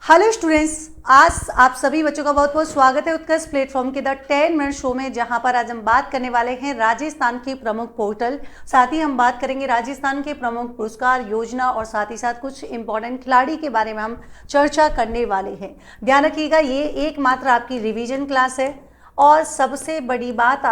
Hello students, आज आप सभी बच्चों का बहुत बहुत स्वागत है उत्कर्ष प्लेटफॉर्म के द 10 मिनट शो में, जहां पर आज हम बात करने वाले हैं राजस्थान के प्रमुख पोर्टल। साथ ही हम बात करेंगे राजस्थान के प्रमुख पुरस्कार योजना और साथ ही साथ कुछ इंपॉर्टेंट खिलाड़ी के बारे में हम चर्चा करने वाले हैं। ध्यान रखिएगा, ये एकमात्र आपकी रिवीजन क्लास है और सबसे बड़ी बात,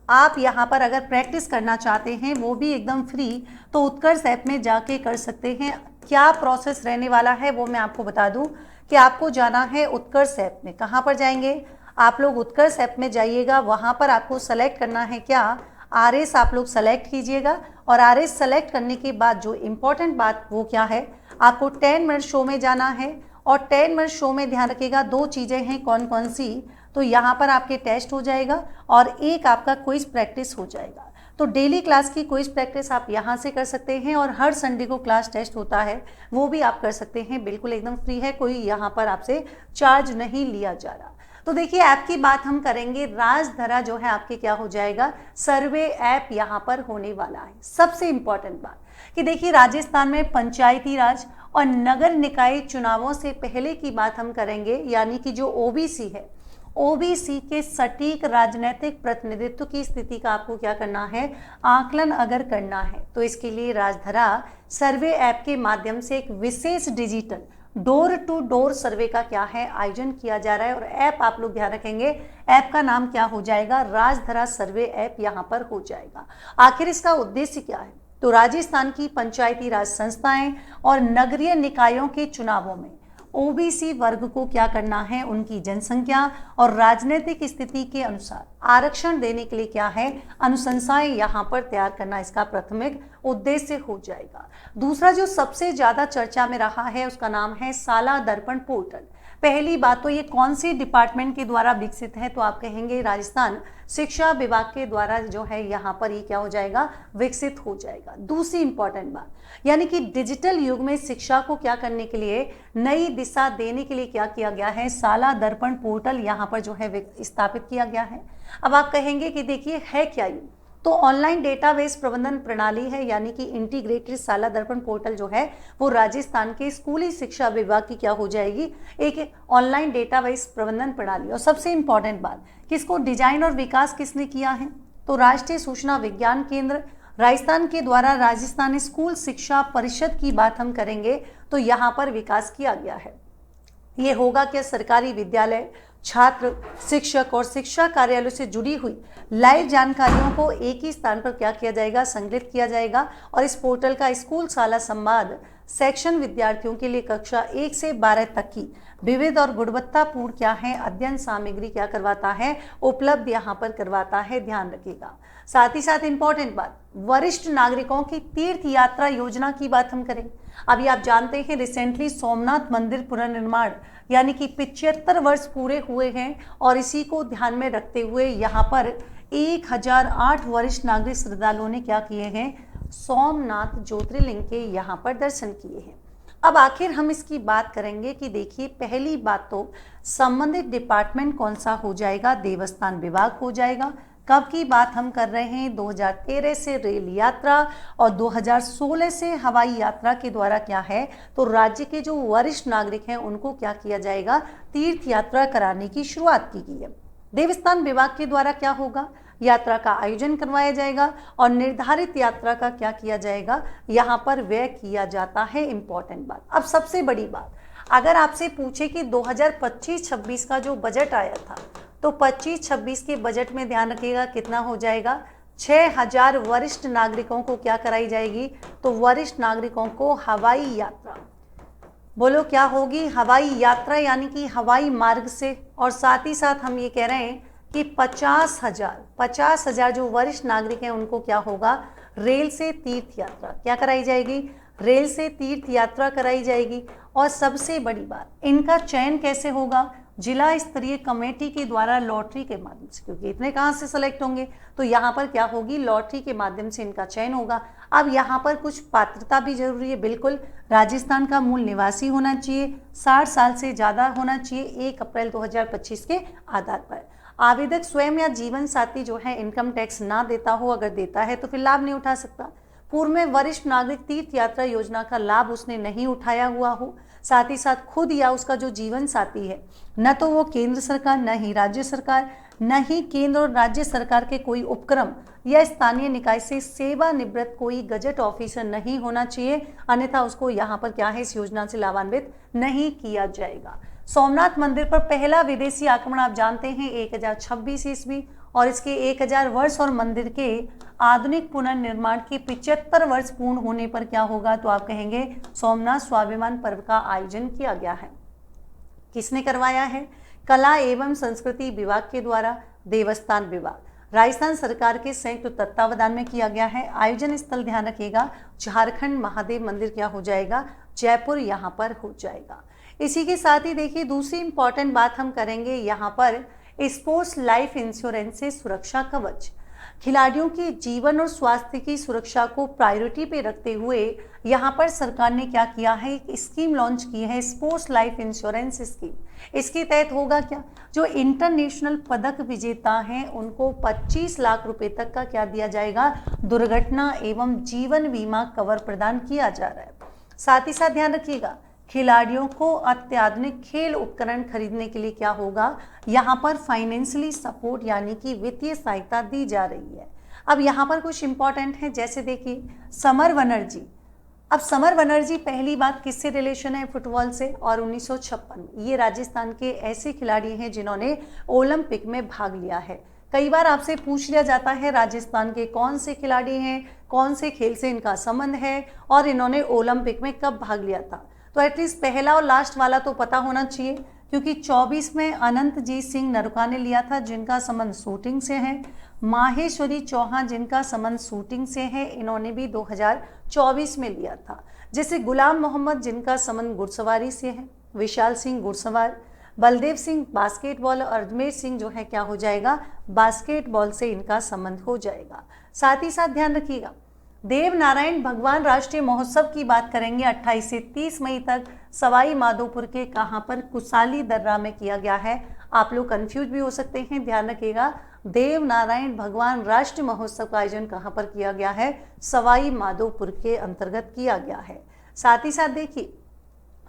आप यहाँ पर अगर प्रैक्टिस करना चाहते हैं वो भी एकदम फ्री, तो उत्कर्ष ऐप में जाके कर सकते हैं। क्या प्रोसेस रहने वाला है वो मैं आपको बता दूं कि आपको जाना है उत्कर्ष ऐप में। कहाँ पर जाएंगे आप लोग? उत्कर्ष ऐप में जाइएगा, वहाँ पर आपको सेलेक्ट करना है क्या, RS आप लोग सेलेक्ट कीजिएगा। और RS सेलेक्ट करने के बाद जो इम्पोर्टेंट बात वो क्या है, आपको 10 मिनट शो में जाना है। और 10 मिनट शो में ध्यान रखिएगा, दो चीज़ें हैं, कौन कौन सी, तो यहाँ पर आपके टेस्ट हो जाएगा और एक आपका क्विज प्रैक्टिस हो जाएगा। तो डेली क्लास की क्विज प्रैक्टिस आप यहाँ से कर सकते हैं और हर संडे को क्लास टेस्ट होता है, वो भी आप कर सकते हैं, बिल्कुल एकदम फ्री है, कोई यहाँ पर आपसे चार्ज नहीं लिया जा रहा। तो देखिए, ऐप की बात हम करेंगे। राजधरा जो है आपके क्या हो जाएगा, सर्वे ऐप यहाँ पर होने वाला है। सबसे इंपॉर्टेंट बात कि देखिए, राजस्थान में पंचायती राज और नगर निकाय चुनावों से पहले की बात हम करेंगे, यानी कि जो OBC है, OBC के सटीक राजनीतिक प्रतिनिधित्व की स्थिति का आपको क्या करना है, आकलन अगर करना है, तो इसके लिए राजधरा सर्वे ऐप के माध्यम से एक विशेष digital door to door survey का क्या है, आयोजन किया जा रहा है। और ऐप आप लोग ध्यान रखेंगे, ऐप का नाम क्या हो जाएगा, राजधरा सर्वे ऐप यहाँ पर हो जाएगा। आखिर इसका उद्देश्य क्या है, तो राजस्थान की पंचायती राज संस्थाएं और नगरीय निकायों के चुनावों में OBC वर्ग को क्या करना है, उनकी जनसंख्या और राजनीतिक स्थिति के अनुसार आरक्षण देने के लिए क्या है, अनुशंसाएं यहाँ पर तैयार करना इसका प्राथमिक उद्देश्य हो जाएगा। दूसरा जो सबसे ज्यादा चर्चा में रहा है उसका नाम है साला दर्पण पोर्टल। पहली बात तो ये कौन सी डिपार्टमेंट के द्वारा विकसित है, तो आप कहेंगे राजस्थान शिक्षा विभाग के द्वारा जो है यहाँ पर ये क्या हो जाएगा, विकसित हो जाएगा। दूसरी इंपॉर्टेंट बात, यानी कि डिजिटल युग में शिक्षा को क्या करने के लिए, नई दिशा देने के लिए क्या किया गया है, साला दर्पण पोर्टल यहाँ पर जो है स्थापित किया गया है। अब आप कहेंगे कि देखिए है क्या ये, तो ऑनलाइन डेटाबेस प्रबंधन प्रणाली है, यानी कि इंटीग्रेटेड साला दर्पण पोर्टल जो है वो राजस्थान के स्कूली शिक्षा विभाग की क्या हो जाएगी, एक ऑनलाइन डेटाबेस प्रबंधन प्रणाली। और सबसे इंपॉर्टेंट बात कि इसको डिजाइन और विकास किसने किया है, तो राष्ट्रीय सूचना विज्ञान केंद्र राजस्थान के द्वारा राजस्थान स्कूल शिक्षा परिषद की बात हम करेंगे तो यहाँ पर विकास किया गया है। ये होगा कि सरकारी विद्यालय, छात्र, शिक्षक और शिक्षा कार्यालय से जुड़ी हुई लाइव जानकारियों को एक ही स्थान पर क्या किया जाएगा, संग्रहित किया जाएगा। और इस पोर्टल का स्कूल शाला संवाद सेक्शन विद्यार्थियों के लिए कक्षा 1 से 12 तक की विविध और गुणवत्तापूर्ण क्या है, अध्ययन सामग्री क्या करवाता है, उपलब्ध यहाँ पर करवाता है, ध्यान रखिएगा। साथ ही साथ इंपॉर्टेंट बात, वरिष्ठ नागरिकों की तीर्थ यात्रा योजना की बात हम करें। अभी आप जानते हैं रिसेंटली सोमनाथ मंदिर पुनर्निर्माण, यानी कि 75 वर्ष पूरे हुए हैं और इसी को ध्यान में रखते हुए यहाँ पर 1008 वरिष्ठ नागरिक श्रद्धालुओं ने क्या किए हैं, सोमनाथ ज्योतिर्लिंग के यहाँ पर दर्शन किए हैं। अब आखिर हम इसकी बात करेंगे कि देखिए, पहली बात तो संबंधित डिपार्टमेंट कौन सा हो जाएगा, देवस्थान विभाग हो जाएगा। कब की बात हम कर रहे हैं, 2013 से रेल यात्रा और 2016 से हवाई यात्रा के द्वारा क्या है, तो राज्य के जो वरिष्ठ नागरिक हैं उनको क्या किया जाएगा, तीर्थ यात्रा कराने की शुरुआत की गई है। देवस्थान विभाग के द्वारा क्या होगा, यात्रा का आयोजन करवाया जाएगा और निर्धारित यात्रा का क्या किया जाएगा, यहाँ पर व्यय किया जाता है। इंपॉर्टेंट बात, अब सबसे बड़ी बात, अगर आपसे पूछे कि 2025-26 का जो बजट आया था, तो 25-26 के बजट में ध्यान रखिएगा कितना हो जाएगा, 6000 वरिष्ठ नागरिकों को क्या कराई जाएगी, तो वरिष्ठ नागरिकों को हवाई यात्रा, बोलो क्या होगी, हवाई यात्रा, यानी कि हवाई मार्ग से। और साथ ही साथ हम ये कह रहे हैं कि 50,000 जो वरिष्ठ नागरिक हैं उनको क्या होगा, रेल से तीर्थ यात्रा क्या कराई जाएगी, रेल से तीर्थ यात्रा कराई जाएगी। और सबसे बड़ी बात, इनका चयन कैसे होगा, जिला स्तरीय कमेटी के द्वारा लॉटरी के माध्यम से, क्योंकि इतने कहाँ से सेलेक्ट होंगे, तो यहाँ पर क्या होगी, लॉटरी के माध्यम से इनका चयन होगा। अब यहाँ पर कुछ पात्रता भी जरूरी है, बिल्कुल राजस्थान का मूल निवासी होना चाहिए, 60 साल से ज़्यादा होना चाहिए 1 अप्रैल 2025 के आधार पर। आवेदक स्वयं या जीवन साथी जो है इनकम टैक्स ना देता हो, अगर देता है तो फिर लाभ नहीं उठा सकता। पूर्व में वरिष्ठ नागरिक तीर्थ यात्रा योजना का लाभ उसने नहीं उठाया हुआ हो, साथ ही साथ खुद या उसका जो जीवन साथी है, न तो वो केंद्र सरकार, न ही राज्य सरकार, न ही केंद्र और राज्य सरकार के कोई उपक्रम या स्थानीय निकाय से सेवानिवृत्त कोई गजट ऑफिसर नहीं होना चाहिए, अन्यथा उसको यहाँ पर क्या है, इस योजना से लाभान्वित नहीं किया जाएगा। सोमनाथ मंदिर पर पहला विदेशी आक्रमण आप जानते हैं 1026 ईस्वी, और इसके 1000 वर्ष और मंदिर के आधुनिक पुनर्निर्माण के 75 वर्ष पूर्ण होने पर क्या होगा, तो आप कहेंगे सोमनाथ स्वाभिमान पर्व का आयोजन किया गया है। किसने करवाया है? कला एवं संस्कृति विभाग के द्वारा, देवस्थान विभाग, राजस्थान सरकार के संयुक्त तत्वावधान में किया गया है। आयोजन स्थल ध्यान रखिएगा, झारखंड महादेव मंदिर क्या हो जाएगा, जयपुर यहाँ पर हो जाएगा। इसी के साथ ही देखिए दूसरी इंपॉर्टेंट बात हम करेंगे यहाँ पर, स्पोर्ट्स लाइफ इंश्योरेंस से सुरक्षा कवच। खिलाड़ियों के जीवन और स्वास्थ्य की सुरक्षा को प्रायोरिटी पे रखते हुए यहाँ पर सरकार ने क्या किया है, एक स्कीम लॉन्च की है, स्पोर्ट्स लाइफ इंश्योरेंस स्कीम। इसके तहत होगा क्या, जो इंटरनेशनल पदक विजेता हैं उनको 25 लाख रुपए तक का क्या दिया जाएगा, दुर्घटना एवं जीवन बीमा कवर प्रदान किया जा रहा है। साथ ही साथ ध्यान रखिएगा, खिलाड़ियों को अत्याधुनिक खेल उपकरण खरीदने के लिए क्या होगा, यहाँ पर फाइनेंशियली सपोर्ट यानी कि वित्तीय सहायता दी जा रही है। अब यहाँ पर कुछ इंपॉर्टेंट है, जैसे देखिए समर बनर्जी। अब समर बनर्जी पहली बात किससे रिलेशन है, फुटबॉल से, और 1956 ये राजस्थान के ऐसे खिलाड़ी हैं जिन्होंने ओलंपिक में भाग लिया है। कई बार आपसे पूछ लिया जाता है राजस्थान के कौन से खिलाड़ी हैं, कौन से खेल से इनका संबंध है और इन्होंने ओलंपिक में कब भाग लिया था। तो एटलीस्ट पहला और लास्ट वाला तो पता होना चाहिए, क्योंकि 24 में अनंतजीत सिंह नरूका ने लिया था जिनका संबंध शूटिंग से है। माहेश्वरी चौहान जिनका संबंध शूटिंग से है, इन्होंने भी 2024 में लिया था। जैसे गुलाम मोहम्मद जिनका संबंध घुड़सवारी से है, विशाल सिंह घुड़सवार, बलदेव सिंह बास्केटबॉल और अजमेर सिंह जो है क्या हो जाएगा, बास्केटबॉल से इनका संबंध हो जाएगा। साथ ही साथ ध्यान रखिएगा, देव नारायण भगवान राष्ट्रीय महोत्सव की बात करेंगे 28 से 30 मई तक सवाई माधोपुर के कहां पर, कुसाली दर्रा में किया गया है। आप लोग कंफ्यूज भी हो सकते हैं, ध्यान रखिएगा, देव नारायण भगवान राष्ट्रीय महोत्सव का आयोजन कहां पर किया गया है, सवाई माधोपुर के अंतर्गत किया गया है। साथ ही साथ देखिए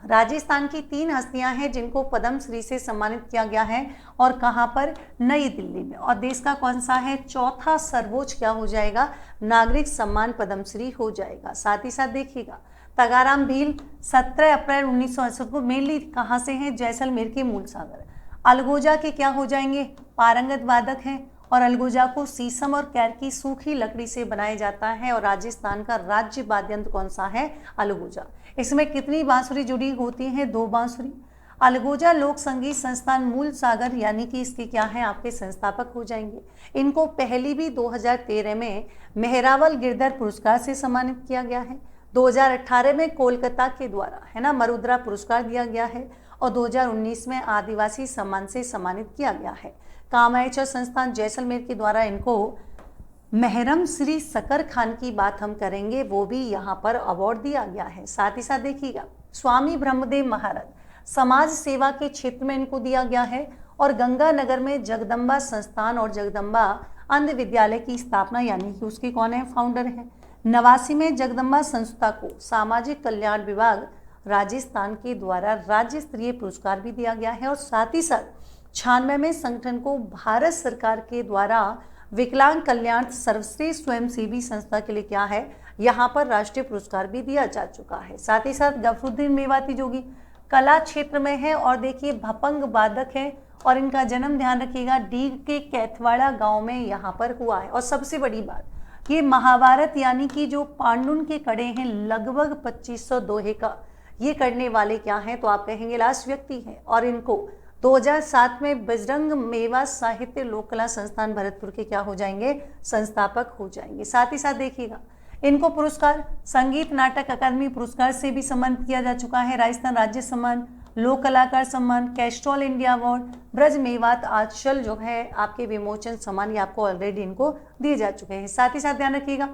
राजस्थान की 3 हस्तियां हैं जिनको पद्मश्री से सम्मानित किया गया है, और कहां पर, नई दिल्ली में। और देश का कौन सा है, चौथा सर्वोच्च क्या हो जाएगा, नागरिक सम्मान पद्मश्री हो जाएगा। साथ ही साथ देखिएगा तगाराम भील 17 अप्रैल 1968 को मेनली कहां से हैं, जैसलमेर के मूलसागर। अलगोजा के क्या हो जाएंगे, पारंगत वादक हैं, और अलगोजा को शीशम और कैर की सूखी लकड़ी से बनाया जाता है, और राजस्थान का राज्य वाद्य यंत्र कौन सा है, अलगोजा। इसमें कितनी बांसुरी जुड़ी होती है, 2 बांसुरी। अलगोजा लोक संगीत संस्थान मूलसागर यानी कि इसके क्या है, आपके संस्थापक हो जाएंगे। इनको पहली भी 2013 में मेहरावल गिरधर पुरस्कार से सम्मानित किया गया है। 2018 में कोलकाता के द्वारा है ना मरुद्रा पुरस्कार दिया गया है, और 2019 में आदिवासी सम्मान से सम्मानित किया गया है। कामायचर संस्थान जैसलमेर के द्वारा इनको महरम श्री सकर खान की बात हम करेंगे, वो भी यहाँ पर अवार्ड दिया गया है। साथ ही साथ देखिएगा स्वामी ब्रह्मदेव महाराज समाज सेवा के क्षेत्र में इनको दिया गया है, और गंगानगर में जगदम्बा संस्थान और जगदम्बा अन्य विद्यालय की स्थापना यानी कि उसके कौन है, फाउंडर है। 89 में जगदम्बा संस्था को सामाजिक कल्याण विभाग राजस्थान के द्वारा राज्य स्तरीय पुरस्कार भी दिया गया है, और साथ ही साथ 96 में संगठन को भारत सरकार के द्वारा विकलांग कल्याण सर्वश्रेष्ठ स्वयंसेवी संस्था के लिए क्या है, यहाँ पर राष्ट्रीय पुरस्कार भी दिया जा चुका है। साथ ही साथ गफरुद्दीन मेवाती जोगी कला क्षेत्र में है, और देखिए भपंग वादक है, और इनका जन्म ध्यान रखिएगा डीग के कैथवाड़ा गांव में यहाँ पर हुआ है। और सबसे बड़ी बात, ये महाभारत यानी कि जो पांडुन के कड़े हैं लगभग 2500 दोहे का, ये करने वाले क्या हैं, तो आप कहेंगे लास्ट व्यक्ति हैं, और इनको 2007 में बजरंग मेवा साहित्य लोक कला संस्थान भरतपुर के क्या हो जाएंगे, संस्थापक हो जाएंगे। साथ ही साथ देखिएगा इनको पुरस्कार संगीत नाटक अकादमी पुरस्कार से भी सम्मानित किया जा चुका है, राजस्थान राज्य सम्मान, लोक कलाकार सम्मान, Castrol India award, Braj Mewat आंचल जो है आपके विमोचन सम्मान, ये आपको ऑलरेडी इनको दिए जा चुके हैं। साथ ही साथ ध्यान रखिएगा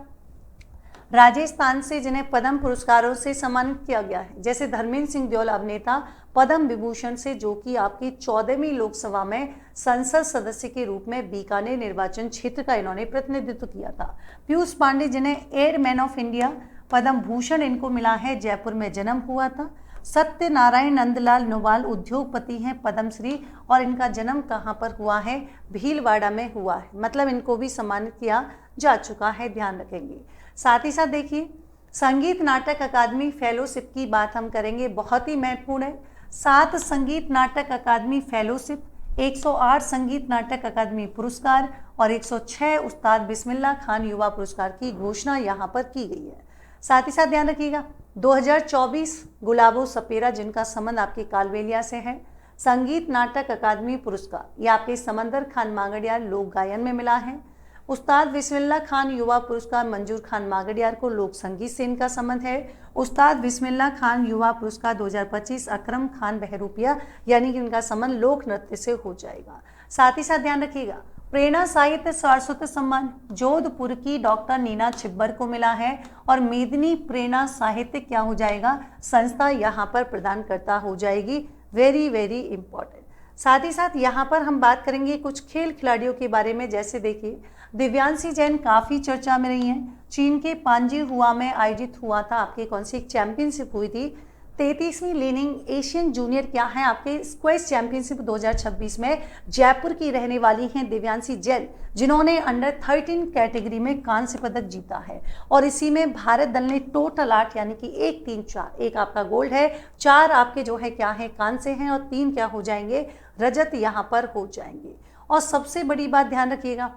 राजस्थान से जिन्हें पद्म पुरस्कारों से सम्मानित किया गया है, जैसे धर्मेंद्र सिंह देओल अभिनेता पद्म विभूषण से, जो कि आपकी 14वीं लोकसभा में संसद सदस्य के रूप में बीकानेर निर्वाचन क्षेत्र का इन्होंने प्रतिनिधित्व किया था। पीयूष पांडे जिन्हें airman of India Padma Bhushan इनको मिला है, जयपुर में जन्म हुआ था। सत्यनारायण नंदलाल नोवाल उद्योगपति हैं, पद्मश्री, और इनका जन्म कहाँ पर हुआ है? भीलवाड़ा में हुआ है, मतलब इनको भी सम्मानित किया जा चुका है, ध्यान रखेंगे। साथ ही साथ देखिए, संगीत नाटक अकादमी फेलोशिप की बात हम करेंगे, बहुत ही महत्वपूर्ण है। 7 संगीत नाटक अकादमी फेलोशिप, 108 संगीत नाटक अकादमी पुरस्कार और 106 उस्ताद बिस्मिल्लाह खान युवा पुरस्कार की घोषणा यहाँ पर की गई है। साथ ही साथ ध्यान रखिएगा, 2024 गुलाबो सपेरा, जिनका संबंध आपके कालबेलिया से है, संगीत नाटक अकादमी पुरस्कार ये आपके समंदर खान मांगड़ियार लोक गायन में मिला है। उस्ताद बिस्मिल्लाह खान युवा पुरस्कार मंजूर खान मांगड़ियार को लोक संगीत से इनका संबंध है। उस्ताद बिस्मिल्लाह खान युवा पुरस्कार 2025 अकरम खान बहरूपिया, यानी कि इनका संबंध लोक नृत्य से हो जाएगा। साथ ही साथ ध्यान रखिएगा, प्रेरणा साहित्य सारस्वत सम्मान जोधपुर की डॉक्टर नीना छिब्बर को मिला है, और मेदिनी प्रेरणा साहित्य क्या हो जाएगा? संस्था यहाँ पर प्रदान करता हो जाएगी। Very very important. साथ ही साथ यहाँ पर हम बात करेंगे कुछ खेल खिलाड़ियों के बारे में, जैसे देखिए, दिव्यांशी जैन काफी चर्चा में रही हैं। चीन के पांजी हुआ में आयोजित हुआ था, आपके कौन सी चैंपियनशिप हुई थी? 33वीं लीनिंग एशियन जूनियर क्या है आपके स्क्वैश चैंपियनशिप 2026 में जयपुर की रहने वाली हैं दिव्यांशी जैन, जिन्होंने अंडर 13 कैटेगरी में कांस्य पदक जीता है। और इसी में भारत दल ने टोटल 8, यानी कि 1 3 4, एक आपका गोल्ड है, 4 आपके जो है क्या है कांस्य हैं, और 3 क्या हो जाएंगे? रजत यहाँ पर हो जाएंगे। और सबसे बड़ी बात ध्यान रखिएगा,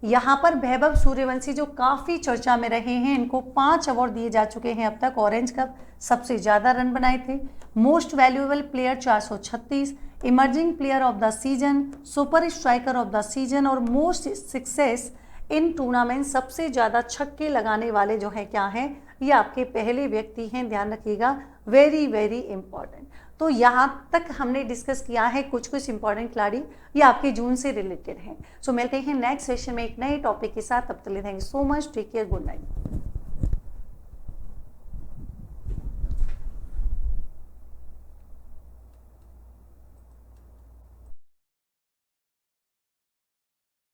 यहाँ पर वैभव सूर्यवंशी जो काफ़ी चर्चा में रहे हैं, इनको 5 अवार्ड दिए जा चुके हैं अब तक। ऑरेंज कप सबसे ज़्यादा रन बनाए थे, most valuable player 436, emerging player of the season, super striker of the season, और मोस्ट सक्सेस इन टूर्नामेंट, सबसे ज़्यादा छक्के लगाने वाले जो है क्या हैं? ये आपके पहले व्यक्ति हैं, ध्यान रखिएगा। Very very important. तो यहाँ तक हमने डिस्कस किया है कुछ इंपॉर्टेंट खिलाड़ी, ये आपके जून से रिलेटेड हैं। सो मिलते हैं नेक्स्ट सेशन में एक नए टॉपिक के साथ, तब तक के लिए thank you so much, take care, good night.